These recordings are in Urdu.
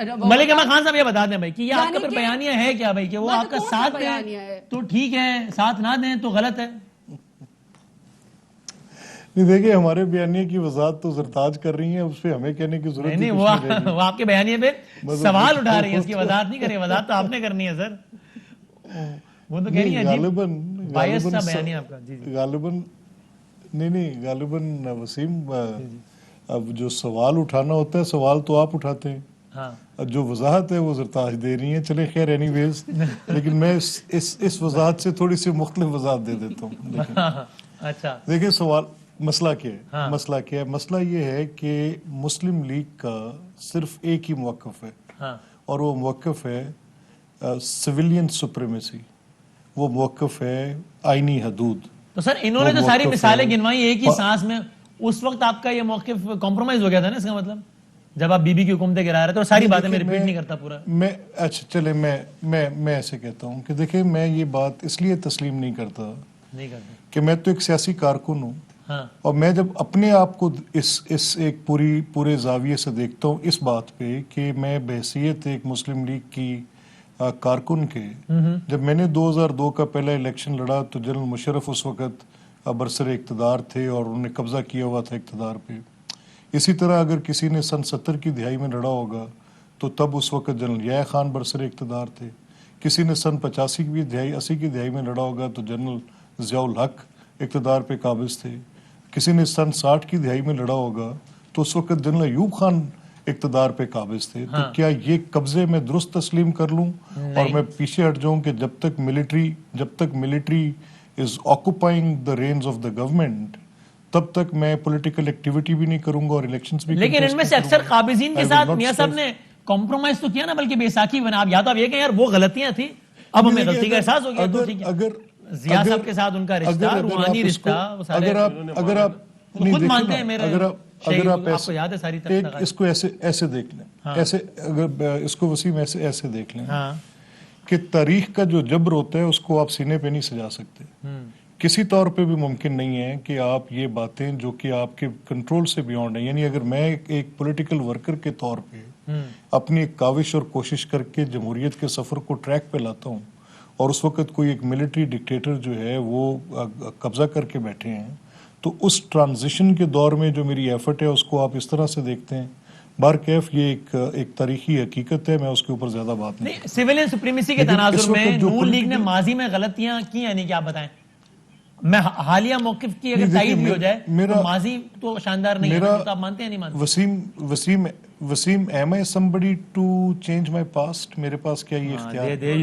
ملک احمد خان صاحب یہ بتا دیں بھائی کہ یہ آپ کا پھر بیانیہ ہے کیا بھائی کہ وہ آپ کا ساتھ دیں تو ٹھیک ہے، ساتھ نہ دیں تو غلط ہے؟ نہیں دیکھیں، ہمارے بیانیے کی وضاحت تو زرتاج کر رہی ہیں، اس پہ ہمیں کہنے کی ضرورت نہیں، وہ آپ کے بیانیے پہ سوال اٹھا رہی ہے، اس کی وضاحت نہیں کریں، وضاحت تو آپ نے کرنی ہے سر. وہ تو کہہ رہی ہیں بائیس سا بیانیہ آپ کا. جی غالباً وسیم، اب جو سوال اٹھانا ہوتا ہے سوال تو آپ اٹھاتے ہیں، ہاں جو وضاحت ہے وہ زرتاج دے رہی ہیں. چلے خیر اینی ویز، لیکن میں اس وضاحت سے تھوڑی سی مختلف وضاحت دے دیتا ہوں. اچھا دیکھیں سوال مسئلہ کیا ہے، مسئلہ یہ ہے کہ مسلم لیگ کا صرف ایک ہی موقف ہے، اور وہ موقف ہے سویلین سپریمیسی، وہ موقف ہے آئینی حدود. تو سر انہوں نے جو ساری مثالیں گنوائی ایک ہی سانس میں، اس وقت آپ کا یہ موقف کمپرومائز ہو گیا تھا نا، اس کا مطلب جب آپ بی بی کی حکومتیں گرا رہے تھے، اور ساری باتیں میں ریپیٹ نہیں کرتا پورا. اچھا چلے میں ایسے کہتا ہوں کہ دیکھیں میں یہ بات اس لیے تسلیم نہیں کرتا کہ میں تو ایک سیاسی کارکن ہوں، اور میں جب اپنے آپ کو اس ایک پورے زاویے سے دیکھتا ہوں اس بات پہ کہ میں بحیثیت ایک مسلم لیگ کی کارکن کے، جب میں نے 2002 کا پہلا الیکشن لڑا تو جنرل مشرف اس وقت برسر اقتدار تھے اور انہوں نے قبضہ کیا ہوا تھا اقتدار پہ. اسی طرح اگر کسی نے سن 70 کی دہائی میں لڑا ہوگا تو تب اس وقت جنرل یحییٰ خان برسر اقتدار تھے. کسی نے سن 85 کی دہائی 80 کی دہائی میں لڑا ہوگا تو جنرل ضیاء الحق اقتدار پہ قابض تھے. کسی نے سن 60 کی دہائی میں لڑا ہوگا تو اس وقت جنرل ایوب خان اقتدار پہ قابض تھے. تو کیا یہ قبضے میں درست تسلیم کر لوں اور میں پیچھے ہٹ جاؤں کہ جب تک military is occupying the reins of the government تب تک میں پولیٹیکل ایکٹیویٹی بھی نہیں کروں گا اور الیکشنز بھی. لیکن ان میں سے اکثر قابضین کے ساتھ میاں صاحب نے کمپرومائز تو کیا نا، بلکہ بیساکی بنا. یا تو آپ یہ کہیں یار وہ غلطیاں تھیں، اب ہمیں غلطی کا احساس ہو گیا، تو ٹھیک ہے. ضیاء صاحب کے ساتھ ان کا رشتہ روحانی رشتہ، اگر آپ خود مانتے ہیں میرے اگر آپ کو یاد ہے ساری اس کو ایسے دیکھ لیں، ایسے اگر اس کو وسیم ایسے دیکھ لیں کہ تاریخ کا جو جبر ہوتا ہے اس کو آپ سینے پہ نہیں سجا سکتے. کسی طور پہ بھی ممکن نہیں ہے کہ آپ یہ باتیں جو کہ آپ کے کنٹرول سے بیونڈ ہیں، یعنی اگر میں ایک پولیٹیکل ورکر کے طور پہ اپنی ایک کاوش اور کوشش کر کے جمہوریت کے سفر کو ٹریک پہ لاتا ہوں اور اس وقت کوئی ایک ملٹری ڈکٹیٹر جو ہے وہ قبضہ کر کے بیٹھے ہیں، تو اس ٹرانزیشن کے دور میں جو میری ایفرٹ ہے اس کو آپ اس طرح سے دیکھتے ہیں. بارکیف یہ ایک تاریخی حقیقت ہے، میں اس کے اوپر زیادہ بات نہیں. سویلین سپریمیسی کے تناظر میں نون لیگ نے ماضی میں غلطیاں کی ہیں، نہیں کہ آپ بتائیں. میں حالیہ موقف کی اگر تائید بھی ہو جائے تو ماضی تو شاندار نہیں ہے، تو آپ مانتے ہیں نہیں مانتے؟ Wasim am I somebody to change my past؟ میرے پاس کیا یہ اختیار ہے؟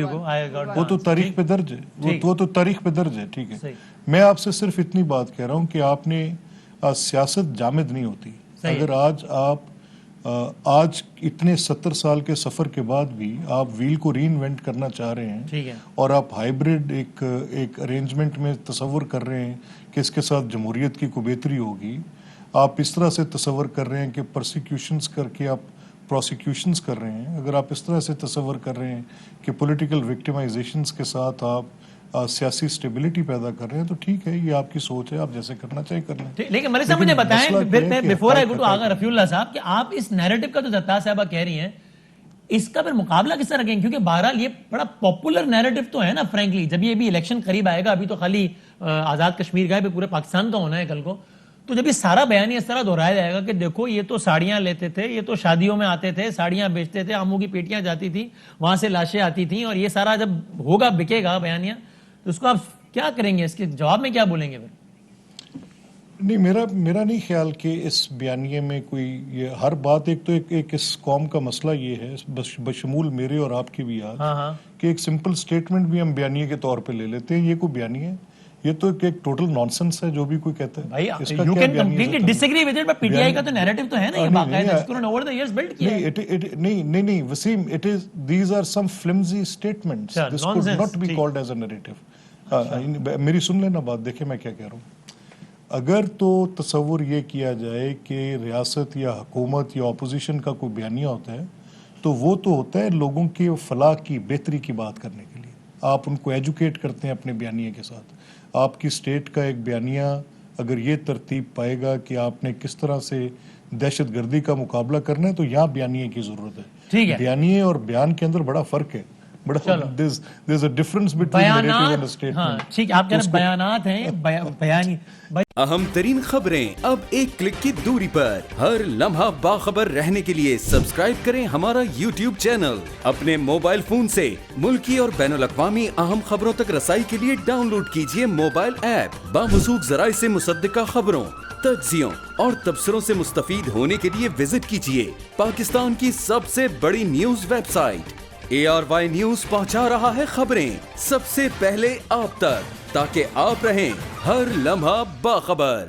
وہ تو تاریخ پہ درج ہے، وہ تو تاریخ پہ درج ہے. ٹھیک ہے، میں آپ سے صرف اتنی بات کہہ رہا ہوں کہ آپ نے سیاست جامد نہیں ہوتی. اگر آج اتنے 70 سال کے سفر کے بعد بھی آپ ویل کو ری انوینٹ کرنا چاہ رہے ہیں اور آپ ہائیبریڈ ایک ارینجمنٹ میں تصور کر رہے ہیں کہ اس کے ساتھ جمہوریت کی کوئی بہتری ہوگی، آپ اس طرح سے تصور کر رہے ہیں کہ پرسیکیوشنز کر کے آپ پروسیکیوشنز کر رہے ہیں، اگر آپ اس طرح سے تصور کر رہے ہیں کہ پولیٹیکل وکٹمائزیشنز کے ساتھ آپ سیاسی سٹیبلٹی پیدا کر رہے ہیں، تو ٹھیک ہے، یہ آپ کی سوچ ہے، آپ جیسے کرنا چاہیے کر لیں. لیکن ملک صاحب مجھے بتائیں بیفور آئی گو ٹو آغا رفیع اللہ صاحب کہ آپ اس نیریٹو کا جو زرتاج صاحبہ کہہ رہی ہیں اس کا پھر مقابلہ کس طرح رکھیں؟ کیونکہ بہرحال یہ بڑا پاپولر نیریٹو تو ہے نا فرینکلی. جب یہ بھی الیکشن قریب آئے گا، ابھی تو خالی آزاد کشمیر کا ہے، پورے پاکستان کا ہونا ہے کل کو، تو جب یہ سارا بیان اس طرح دہرایا جائے گا کہ دیکھو یہ تو ساڑیاں لیتے تھے، یہ تو شادیوں میں آتے تھے، ساڑیاں بیچتے تھے، آموں کی پیٹیاں جاتی تھی، وہاں سے لاشیں آتی تھیں، اور یہ سارا جب ہوگا بکے گا بیانیہ، تو اس کو آپ کیا کریں گے؟ اس کے جواب میں کیا بولیں گے پھر؟ نہیں، میرا نہیں خیال کہ اس بیانیے میں کوئی یہ ہر بات، ایک تو ایک اس قوم کا مسئلہ یہ ہے بشمول میرے اور آپ کی بھی آج کہ ایک سمپل سٹیٹمنٹ بھی ہم بیانیے کے طور پہ لے لیتے ہیں. یہ کوئی بیانیہ ہے؟ یہ تو ایک ٹوٹل نانسنس ہے جو بھی کوئی کہتا ہے. بھائی you can completely disagree with it, but PTI کا تو نیریٹو تو ہے نا، یہ باقاعدہ جس کو انہوں نے over the years build کیا ہے. نہیں Wasim, these are some flimsy statements. This could not be called as a narrative. میری سن لینا بات، دیکھیں میں کیا کہہ رہا ہوں. اگر تو تصور یہ کیا جائے کہ ریاست یا حکومت یا اپوزیشن کا کوئی بیانیہ ہوتا ہے تو وہ تو ہوتا ہے لوگوں کی فلاح کی بہتری کی بات کرنے کے لیے. آپ ان کو ایجوکیٹ کرتے ہیں اپنے بیانیے کے ساتھ. آپ کی اسٹیٹ کا ایک بیانیہ اگر یہ ترتیب پائے گا کہ آپ نے کس طرح سے دہشت گردی کا مقابلہ کرنا ہے تو یہاں بیانیے کی ضرورت ہے. ٹھیک ہے. بیانیے اور بیان کے اندر بڑا فرق ہے, بڑا there's a difference between narrative and a statement. ہاں ٹھیک ہے, آپ کہہ رہے ہیں بیانات ہیں, بیانی. اہم ترین خبریں اب ایک کلک کی دوری پر. ہر لمحہ باخبر رہنے کے لیے سبسکرائب کریں ہمارا YouTube چینل. اپنے موبائل فون سے ملکی اور بین الاقوامی اہم خبروں تک رسائی کے لیے ڈاؤن لوڈ کیجیے موبائل ایپ. باموثوق ذرائع سے مصدقہ خبروں, تجزیوں اور تبصروں سے مستفید ہونے کے لیے وزٹ کیجیے پاکستان کی سب سے بڑی news website. ARY news پہنچا رہا ہے خبریں سب سے پہلے آپ تک, تاکہ آپ رہیں ہر لمحہ باخبر.